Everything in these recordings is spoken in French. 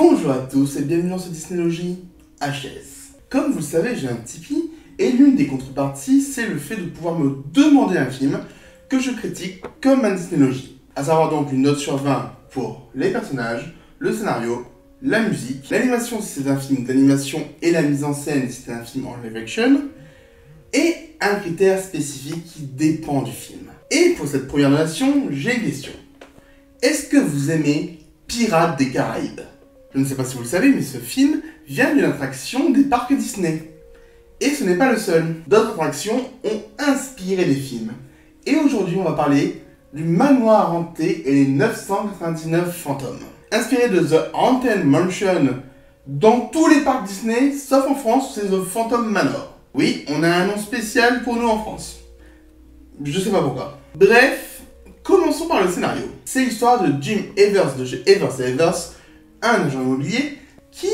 Bonjour à tous et bienvenue dans ce Disneylogie HS. Comme vous le savez, j'ai un Tipeee et l'une des contreparties, c'est le fait de pouvoir me demander un film que je critique comme un Disneylogie. À savoir donc une note sur 20 pour les personnages, le scénario, la musique, l'animation si c'est un film d'animation et la mise en scène si c'est un film en live action, et un critère spécifique qui dépend du film. Et pour cette première notation, j'ai une question. Est-ce que vous aimez Pirates des Caraïbes ? Je ne sais pas si vous le savez, mais ce film vient d'une attraction des parcs Disney. Et ce n'est pas le seul. D'autres attractions ont inspiré des films. Et aujourd'hui, on va parler du Manoir Hanté et les 999 fantômes. Inspiré de The Haunted Mansion dans tous les parcs Disney, sauf en France où c'est The Phantom Manor. Oui, on a un nom spécial pour nous en France. Je sais pas pourquoi. Bref, commençons par le scénario. C'est l'histoire de Jim Evers de chez Evers & Evers, un agent immobilier qui,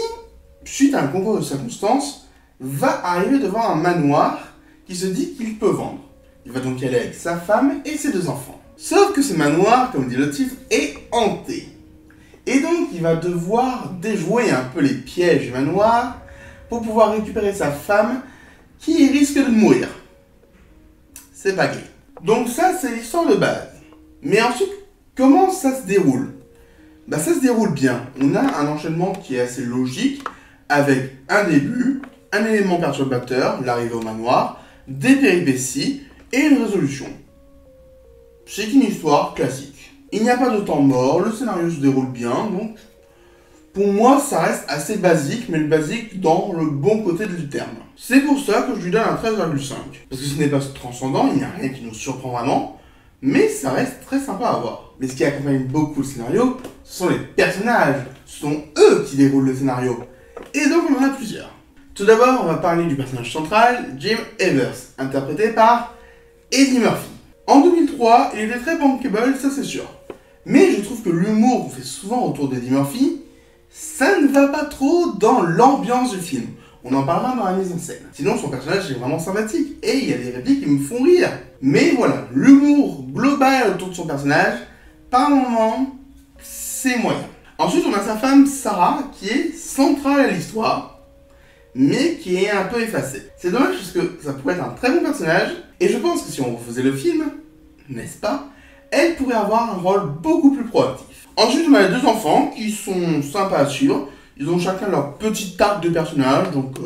suite à un concours de circonstances, va arriver devant un manoir qui se dit qu'il peut vendre. Il va donc y aller avec sa femme et ses 2 enfants. Sauf que ce manoir, comme dit le titre, est hanté. Et donc il va devoir déjouer un peu les pièges du manoir pour pouvoir récupérer sa femme qui risque de mourir. C'est pas gay. Donc ça, c'est l'histoire de base. Mais ensuite, comment ça se déroule ? Ça se déroule bien. On a un enchaînement qui est assez logique, avec un début, un élément perturbateur, l'arrivée au manoir, des péripéties et une résolution. C'est une histoire classique. Il n'y a pas de temps mort, le scénario se déroule bien, donc pour moi ça reste assez basique, mais le basique dans le bon côté du terme. C'est pour ça que je lui donne un 13,5. Parce que ce n'est pas transcendant, il n'y a rien qui nous surprend vraiment, mais ça reste très sympa à voir. Mais ce qui accompagne beaucoup le scénario, ce sont les personnages. Ce sont eux qui déroulent le scénario. Et donc on en a plusieurs. Tout d'abord, on va parler du personnage central, Jim Evers, interprété par Eddie Murphy. En 2003, il était très bankable, ça c'est sûr. Mais je trouve que l'humour qu'on fait souvent autour d'Eddie Murphy, ça ne va pas trop dans l'ambiance du film. On en parlera dans la mise en scène. Sinon, son personnage est vraiment sympathique et il y a des répliques qui me font rire. Mais voilà, l'humour global autour de son personnage, par moment, c'est moyen. Ensuite, on a sa femme Sarah qui est centrale à l'histoire, mais qui est un peu effacée. C'est dommage parce que ça pourrait être un très bon personnage, et je pense que si on refaisait le film, n'est-ce pas, elle pourrait avoir un rôle beaucoup plus proactif. Ensuite, on a les 2 enfants qui sont sympas à suivre. Ils ont chacun leur petite arc de personnage, donc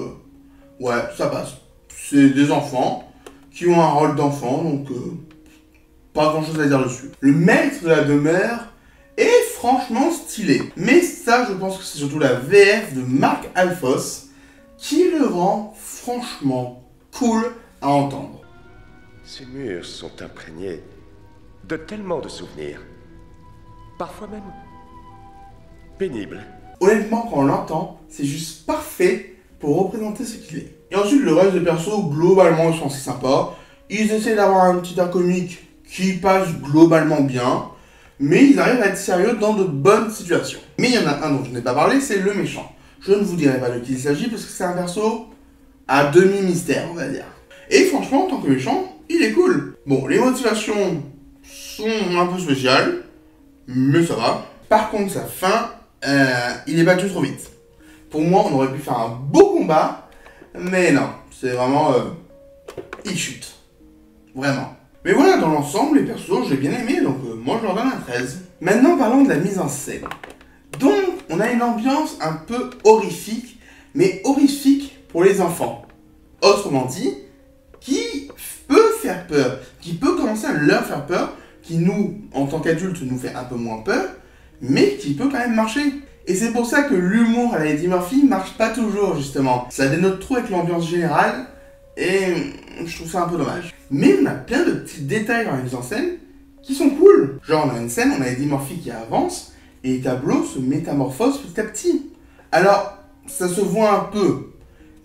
ouais, ça passe. C'est des enfants qui ont un rôle d'enfant, donc pas grand chose à dire dessus. Le maître de la demeure est franchement stylé. Mais ça, je pense que c'est surtout la VF de Marc Alphos qui le rend franchement cool à entendre. Ces murs sont imprégnés de tellement de souvenirs. Parfois même pénibles. Honnêtement, quand on l'entend, c'est juste parfait pour représenter ce qu'il est. Et ensuite, le reste des persos, globalement, ils sont assez sympas. Ils essaient d'avoir un petit air comique qui passe globalement bien, mais ils arrivent à être sérieux dans de bonnes situations. Mais il y en a un dont je n'ai pas parlé, c'est le méchant. Je ne vous dirai pas de qui il s'agit parce que c'est un perso à demi-mystère, on va dire. Et franchement, en tant que méchant, il est cool. Bon, les motivations sont un peu spéciales, mais ça va. Par contre, sa fin, il est battu trop vite. Pour moi, on aurait pu faire un beau combat, mais non, c'est vraiment... il chute. Vraiment. Mais voilà, dans l'ensemble, les persos, j'ai bien aimé, donc moi je leur donne un 13. Maintenant, parlons de la mise en scène. Donc, on a une ambiance un peu horrifique, mais horrifique pour les enfants. Autrement dit, qui peut faire peur, qui peut commencer à leur faire peur, qui nous, en tant qu'adultes, nous fait un peu moins peur, mais qui peut quand même marcher. Et c'est pour ça que l'humour à la Eddie Murphy marche pas toujours, justement. Ça dénote trop avec l'ambiance générale, et je trouve ça un peu dommage. Mais on a plein de petits détails dans la mise en scène qui sont cool. Genre, on a une scène, on a Eddie Murphy qui avance, et les tableaux se métamorphosent petit à petit. Alors, ça se voit un peu,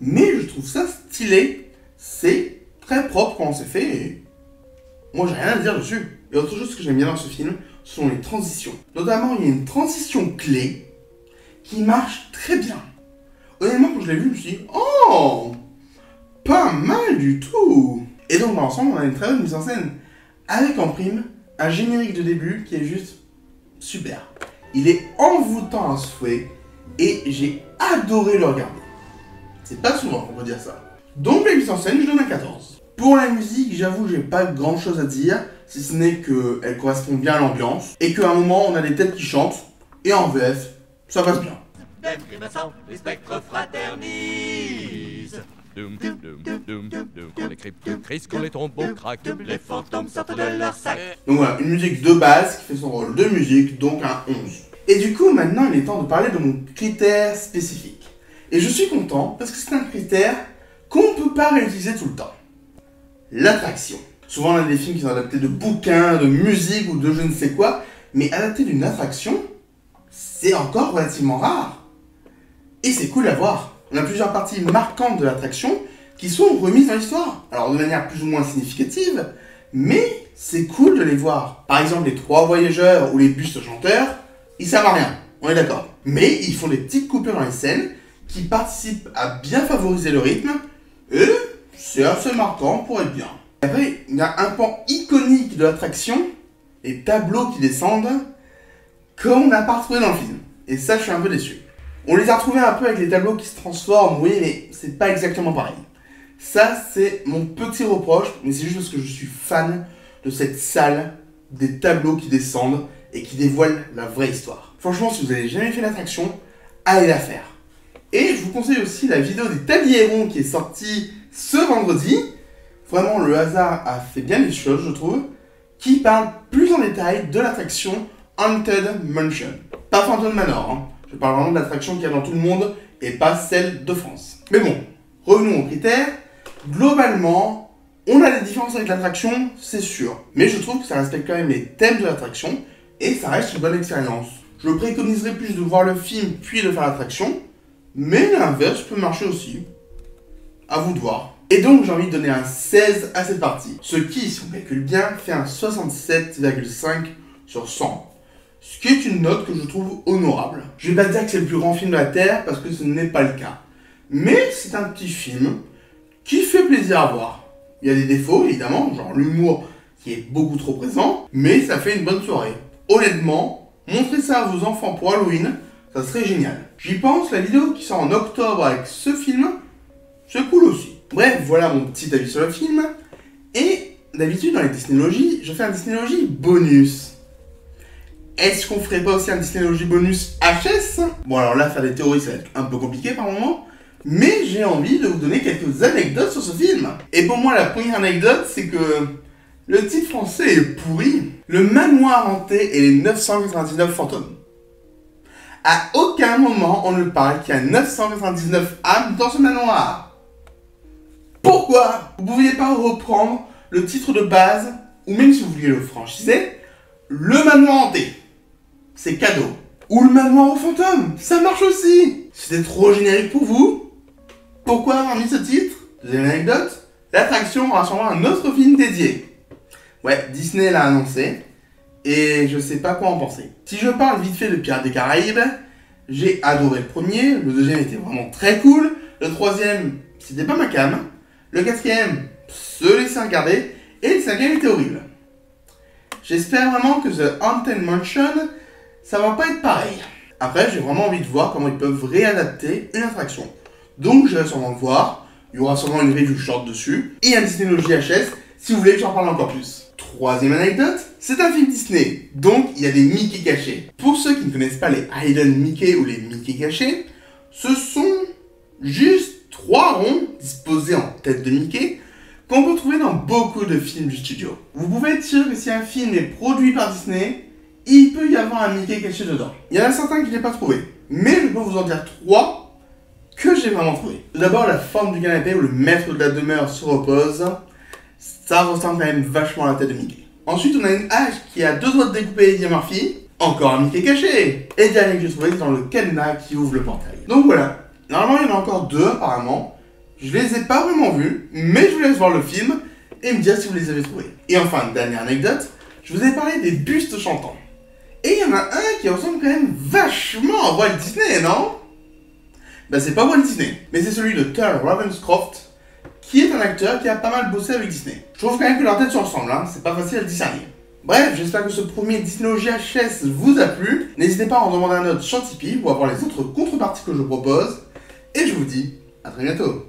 mais je trouve ça stylé. C'est très propre quand c'est fait, et moi j'ai rien à dire dessus. Et autre chose que j'aime bien dans ce film, ce sont les transitions. Notamment, il y a une transition clé qui marche très bien. Honnêtement, quand je l'ai vu, je me suis dit, oh, pas mal du tout. Et donc, dans l'ensemble, on a une très bonne mise en scène. Avec en prime, un générique de début qui est juste super. Il est envoûtant à souhait et j'ai adoré le regarder. C'est pas souvent qu'on peut dire ça. Donc la mise en scène, je donne un 14. Pour la musique, j'avoue, j'ai pas grand chose à dire, si ce n'est qu'elle correspond bien à l'ambiance, et qu'à un moment, on a des têtes qui chantent, et en VF, ça passe bien. Les spectres fraternisent. Doum, doum, doum, doum, doum. Quand les cryptes crissent, quand les tombeaux craquent, les fantômes sortent de leur sac. Donc voilà, une musique de base qui fait son rôle de musique, donc un 11. Et du coup, maintenant, il est temps de parler de mon critère spécifique. Et je suis content, parce que c'est un critère qu'on ne peut pas réutiliser tout le temps. L'attraction. Souvent, on a des films qui sont adaptés de bouquins, de musique ou de je ne sais quoi, mais adaptés d'une attraction, c'est encore relativement rare. Et c'est cool à voir. On a plusieurs parties marquantes de l'attraction qui sont remises dans l'histoire. Alors de manière plus ou moins significative, mais c'est cool de les voir. Par exemple, les 3 voyageurs ou les bustes chanteurs, ils servent à rien, on est d'accord. Mais ils font des petites coupures dans les scènes qui participent à bien favoriser le rythme, et c'est assez marquant pour être bien. Après, il y a un pan iconique de l'attraction, les tableaux qui descendent, qu'on n'a pas retrouvé dans le film. Et ça, je suis un peu déçu. On les a retrouvés un peu avec les tableaux qui se transforment, oui, mais c'est pas exactement pareil. Ça, c'est mon petit reproche, mais c'est juste parce que je suis fan de cette salle, des tableaux qui descendent et qui dévoilent la vraie histoire. Franchement, si vous n'avez jamais fait l'attraction, allez la faire. Et je vous conseille aussi la vidéo des tabliers ronds qui est sortie ce vendredi. Vraiment, le hasard a fait bien les choses, je trouve, qui parle plus en détail de l'attraction Haunted Mansion. Pas Phantom Manor, hein. Je parle vraiment de l'attraction qu'il y a dans tout le monde et pas celle de France. Mais bon, revenons aux critères. Globalement, on a des différences avec l'attraction, c'est sûr. Mais je trouve que ça respecte quand même les thèmes de l'attraction et ça reste une bonne expérience. Je préconiserais plus de voir le film puis de faire l'attraction, mais l'inverse peut marcher aussi. À vous de voir. Et donc j'ai envie de donner un 16 à cette partie. Ce qui, si on calcule bien, fait un 67,5 sur 100. Ce qui est une note que je trouve honorable. Je vais pas dire que c'est le plus grand film de la Terre, parce que ce n'est pas le cas. Mais c'est un petit film qui fait plaisir à voir. Il y a des défauts, évidemment, genre l'humour qui est beaucoup trop présent, mais ça fait une bonne soirée. Honnêtement, montrez ça à vos enfants pour Halloween, ça serait génial. J'y pense, la vidéo qui sort en octobre avec ce film, c'est cool aussi. Bref, voilà mon petit avis sur le film. Et d'habitude, dans les Disneylogies, je fais un Disneylogie bonus. Est-ce qu'on ferait pas aussi un Disneylogie bonus HS? Bon, alors là, faire des théories, ça va être un peu compliqué par moment. Mais j'ai envie de vous donner quelques anecdotes sur ce film. Et pour moi, la première anecdote, c'est que le titre français est pourri. Le manoir hanté et les 999 fantômes. À aucun moment, on ne parle qu'il y a 999 âmes dans ce manoir. Pourquoi vous ne pouviez pas reprendre le titre de base, ou même si vous vouliez le franchiser, le manoir hanté? C'est cadeau. Ou le manoir aux fantômes, ça marche aussi. C'était trop générique pour vous? Pourquoi avoir mis ce titre? Deuxième anecdote, l'attraction aura sûrement un autre film dédié. Ouais, Disney l'a annoncé, et je sais pas quoi en penser. Si je parle vite fait de Pirates des Caraïbes, j'ai adoré le premier, le deuxième était vraiment très cool, le troisième, c'était pas ma came, le quatrième, se laisser regarder, et le cinquième était horrible. J'espère vraiment que The Haunted Mansion, ça va pas être pareil. Après, j'ai vraiment envie de voir comment ils peuvent réadapter une attraction. Donc, j'irai sûrement le voir. Il y aura sûrement une review short dessus. Et un Disneylogie HS, si vous voulez que j'en parle encore plus. Troisième anecdote, c'est un film Disney. Donc, il y a des Mickey cachés. Pour ceux qui ne connaissent pas les Hidden Mickey ou les Mickey cachés, ce sont juste 3 ronds disposés en tête de Mickey qu'on peut trouver dans beaucoup de films du studio. Vous pouvez être sûr que si un film est produit par Disney, il peut y avoir un Mickey caché dedans. Il y en a certains que je n'ai pas trouvé, mais je peux vous en dire 3 que j'ai vraiment trouvé. Tout d'abord, la forme du canapé où le maître de la demeure se repose, ça ressemble quand même vachement à la tête de Mickey. Ensuite, on a une hache qui a 2 doigts de découper Eddie Murphy, encore un Mickey caché. Et le dernier que j'ai trouvé, c'est dans le cadenas qui ouvre le portail. Donc voilà, normalement il y en a encore 2 apparemment. Je les ai pas vraiment vus, mais je vous laisse voir le film et me dire si vous les avez trouvés. Et enfin, dernière anecdote, je vous ai parlé des bustes chantants. Et il y en a un qui ressemble quand même vachement à Walt Disney, non? Ben c'est pas Walt Disney, mais c'est celui de Turl Ravenscroft, qui est un acteur qui a pas mal bossé avec Disney. Je trouve quand même que leurs têtes se ressemblent, hein, c'est pas facile à le discerner. Bref, j'espère que ce premier Disneylogie HS vous a plu. N'hésitez pas à en demander un autre sur Tipeee ou à voir les autres contreparties que je propose. Et je vous dis à très bientôt.